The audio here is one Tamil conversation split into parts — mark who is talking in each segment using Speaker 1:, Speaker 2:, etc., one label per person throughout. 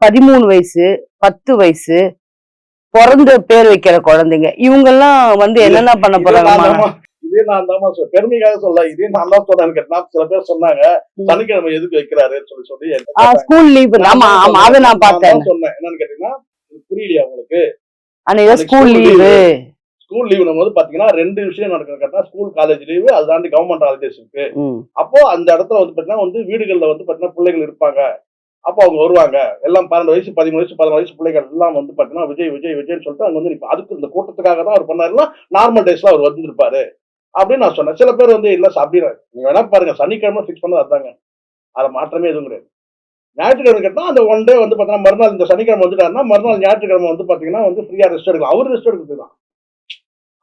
Speaker 1: 13 வயசு 10 வயசு பிறந்த பேர் வைக்கிற குழந்தைங்க இவங்கெல்லாம் வந்து என்னென்ன பண்ண போறாங்க?
Speaker 2: இதே நான் தான் பெருமைக்காக சொல்ல, இதே நான் தான் சொன்னேன்னு கேட்டா சில பேர் சொன்னாங்க சனிக்கிழமை எதுக்கு வைக்கிறாருன்னு சொல்லி
Speaker 1: ஸ்கூல் லீவ். ஆமா ஆமா, அதை நான் பார்த்தேன்.
Speaker 2: சொன்னேன் என்னன்னு கேட்டீங்கன்னா புரியலையா உங்களுக்கு?
Speaker 1: School leave.
Speaker 2: ஸ்கூல் லீவ் போது பாத்தீங்கன்னா 2 விஷயம் நடக்குது கேட்டா, ஸ்கூல் காலேஜ் லீவு, அது தாண்டி கவர்மெண்ட் ஹாலிடேஸ் இருக்கு. அப்போ அந்த இடத்துல வந்து பாத்தீங்கன்னா வந்து வீடுகள்ல வந்து பாத்தீங்கன்னா பிள்ளைகள் இருப்பாங்க. அப்போ அவங்க வருவாங்க எல்லாம் 12 வயசு 13 வயசு 14 வயசு பிள்ளைகள் எல்லாம் வந்து பாத்தீங்கன்னா விஜய் விஜய் விஜய்னு சொல்லிட்டு அங்க வந்து அதுக்கு இந்த கூட்டத்துக்காக தான் அவர் பண்ணாருன்னா நார்மல் டேஸ்ல அவர் வந்திருப்பாரு அப்படின்னு நான் சொன்னேன். சில பேர் வந்து இல்ல அப்படின்னா நீங்க வேணா பாருங்க, சனிக்கிழமை பிக்ஸ் பண்ணது அதுதாங்க, அதை மாற்றமே எதுவும் கிடையாது. ஞாயிற்றுக்கிழமை கேட்டா அந்த ஒன் டே வந்து பாத்தீங்கன்னா மறுநாள் இந்த சனிக்கிழமை வந்துட்டாருன்னா மறுநாள் ஞாயிற்றுக்கிழமை வந்து பாத்தீங்கன்னா வந்து ஃப்ரீயா ரெஸ்ட் எடுக்கலாம். அவரு ரெஸ்ட் எடுக்கிறதுதான்,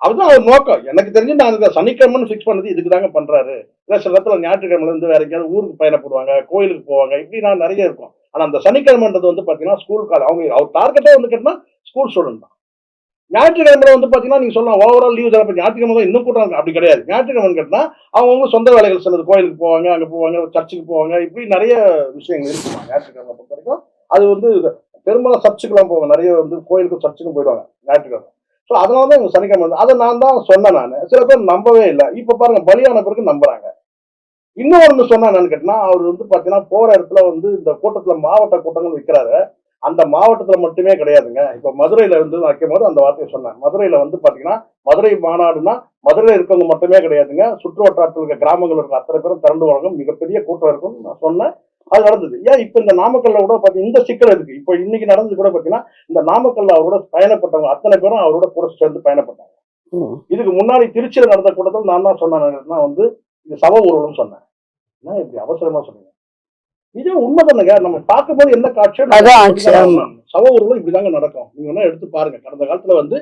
Speaker 2: அதுதான் அவர் நோக்கம். எனக்கு தெரிஞ்சு நான் இந்த சனிக்கிழமைன்னு பிக்ஸ் பண்ணது இதுக்கு தாங்க பண்றாரு. இல்ல சில இடத்துல ஞாயிற்றுக்கிழமை இருந்து வேற எங்கேயாவது ஊருக்கு பயணப்படுவாங்க, கோயிலுக்கு போவாங்க, இப்படி நான் நிறைய இருக்கும். ஆனா அந்த சனிக்கிழமைன்றது வந்து பாத்தீங்கன்னா ஸ்கூல் கால அவங்க அவர் டார்கெட்டே வந்து கேட்டா ஸ்கூல் ஸ்டூடெண்ட் தான். ஞாயிற்றுக்கிழமை வந்து பாத்தீங்கன்னா நீங்க சொல்லலாம் ஓவரால் லீவ் தான், ஞாயிற்றுக்கிழமை தான் இன்னும் கூட்டம் அப்படி கிடையாது. ஞாயிற்றுக்கிழமை கேட்டா அவங்க சொந்த வேலைகள் சிலது, கோயிலுக்கு போவாங்க, அங்க போவாங்க, சர்ச்சுக்கு போவாங்க, இப்படி நிறைய விஷயங்கள் இருக்குமா ஞாயிற்றுக்கிழமை பொறுத்த வரைக்கும். அது வந்து பெரும்பாலும் சர்ச்சுக்கெல்லாம் போவாங்க, நிறைய வந்து கோயிலுக்கும் சர்ச்சுக்கும் போயிடுவாங்க ஞாயிற்றுக்கிழமை. ஸோ அதனாலதான் இவங்க சனிக்கிழமை வந்து அதை நான் தான் சொன்னேன். நான் சில பேர் நம்பவே இல்லை. இப்ப பாருங்க பலியான பிறகு நம்புறாங்க. இன்னொன்னு சொன்னா என்னன்னு கேட்டா, அவர் வந்து பாத்தீங்கன்னா போற இடத்துல வந்து இந்த கூட்டத்துல மாவட்ட கூட்டங்கள் வைக்கிறாரு. அந்த மாவட்டத்துல மட்டுமே கிடையாதுங்க. இப்ப மதுரையில இருந்து வைக்கும் போது அந்த வார்த்தையை சொன்னேன். மதுரையில வந்து பாத்தீங்கன்னா மதுரை மாநாடுனா மதுரையில இருக்கவங்க மட்டுமே கிடையாதுங்க, சுற்று வட்டாரத்தில் இருக்க கிராமங்கள் இருக்க அத்தனை பேரும் திரண்டு வராங்க, மிகப்பெரிய கூட்டம் இருக்கும் நான் சொன்னேன். அது நடந்தது. ஏன் இப்ப இந்த நாமக்கல்ல கூட பாத்தீங்கன்னா இந்த சிக்கல் இருக்கு. இப்ப இன்னைக்கு நடந்தது கூட பாத்தீங்கன்னா இந்த நாமக்கல்ல அவரோட பயணப்பட்டவங்க அத்தனை பேரும் அவரோட கூட சேர்ந்து பயணப்பட்டாங்க. இதுக்கு முன்னாடி திருச்சியில நடந்த கூட்டத்தில் நான் தான் சொன்னேன் வந்து இது சவ ஊர்வலம் சொன்னேன். இப்படி அவசரமா சொன்னீங்க, இது உண்மைதானுங்க. நம்ம பார்க்கும்போது என்ன காட்சியோ சவ ஊர்வலம் இப்படிதாங்க நடக்கும். நீங்க வேணா எடுத்து பாருங்க. கடந்த காலத்துல வந்து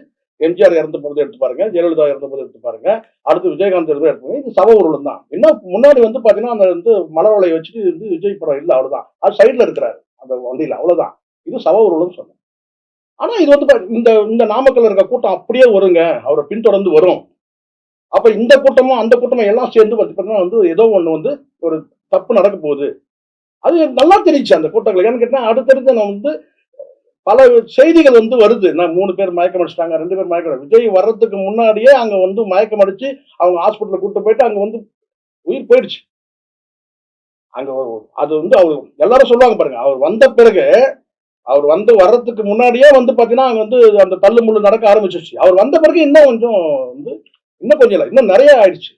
Speaker 2: எம்ஜிஆர் இறந்த போது எடுத்து பாருங்க, ஜெயலலிதா இறந்த போது எடுத்து பாருங்க, அடுத்து விஜயகாந்த் எடுத்து பாருங்க. இது சவ ஊர்வலம் தான். என்ன முன்னாடி வந்து பாத்தீங்கன்னா அந்த வந்து மலர்வலை வச்சுட்டு வந்து விஜய் படம் இல்ல, அவ்வளவுதான். அது சைட்ல இருக்கிறாரு அந்த வண்டியில, அவ்வளவுதான். இது சவ ஊர்வலம் சொன்னேன். ஆனா இது வந்து இந்த இந்த நாமக்கல்ல இருக்க கூட்டம் அப்படியே வருங்க, அவரை பின்தொடர்ந்து வரும். அப்ப இந்த கூட்டமும் அந்த கூட்டமும் எல்லாம் சேர்ந்து பாத்தீங்கன்னா வந்து ஏதோ ஒண்ணு வந்து ஒரு தப்பு நடக்க போகுது. அது நல்லா தெரிஞ்சு அந்த கூட்டங்கள். ஏன்னு கேட்டா அடுத்தடுத்து நான் வந்து பல செய்திகள் வந்து வருது. நான் 3 பேர் மயக்கம் அடிச்சிட்டாங்க, 2 பேர் மயக்கம். விஜய் வர்றதுக்கு முன்னாடியே அங்க வந்து மயக்கம் அடிச்சு அவங்க ஹாஸ்பிட்டலுக்கு கூட்டு போயிட்டு அங்க வந்து உயிர் போயிடுச்சு. அங்க அது வந்து அவர் எல்லாரும் சொல்லுவாங்க பாருங்க, அவர் வந்த பிறகு அவர் வந்து வர்றதுக்கு முன்னாடியே வந்து பாத்தீங்கன்னா அங்க வந்து அந்த தள்ளு முள்ளு நடக்க ஆரம்பிச்சிருச்சு. அவர் வந்த பிறகு இன்னும் கொஞ்சம் வந்து இன்னும் கொஞ்சம் இல்லை, இன்னும் நிறைய ஆயிடுச்சு.